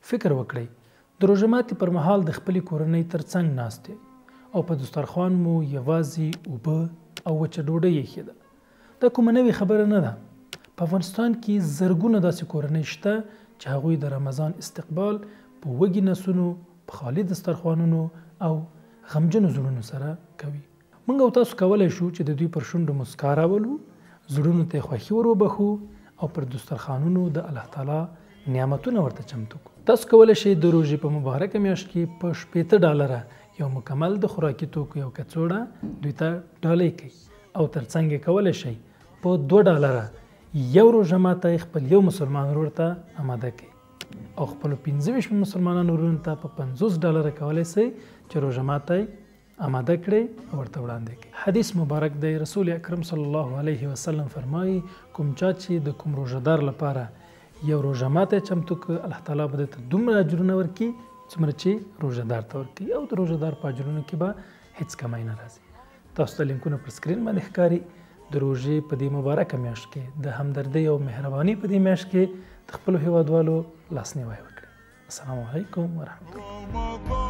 فکر وکړئ د روژه ماتي پر مهال د خپلې کورنۍ ترڅنګ ناست او په دسترخوان مو یوازې اوبه او وچه ډوډۍ ایښې ده. دا کومه نوې خبره نه ده. په افغانستان کې زرګونه داسې کورنۍ شته چې هغوی د رمضان استقبال په وږي نسونو، په خالي دسترخوانونو او غمجنو زړونو سره کوي. موږ او تاسو کولی شو چې د دوی پر شونډو مسکا راولو، زړونو ته خوښي ور وبخو او پر دسترخوانونو د الله تعالی نعمتونه ورته چمتو کړو. تاسو کولی شئ د روژې په مبارکه میاشت کې په $60 یو مکمل د خوراکي توکو یو کڅوړه دوی ته ډالۍ کړئ او ترڅنګ یې کولی شئ په $2 یو روژه ماتی خپل یو مسلمان ورور ته اماده کړئ او خپلو 25 مسلمانانو ورونو ته په $50 کولی شئ چې روژه ماتی آماده کړئ او ورته وړاندې کړئ. حدیث مبارک دی، رسول اکرم صلی الله علیه وسلم فرمایي کوم چا چې د کوم روژهدار لپاره یو روژه ماتی چمتو کړ، الله تعالی به ته دومره اجرونه ورکړي څومره چې روژهدار ته ورکوي او د روژهدار په اجرونو کې به هیڅ کمی نه راځي. تاسو ته لینکونه پر سکرین باندې ښکاري. د روژې په دې مبارکه میاشت کې د همدردۍ او مهرباني په دې میاشت کې د خپلو هیوادوالو لاسنیوی وکړئ. السلام علیکم ورحمة الله.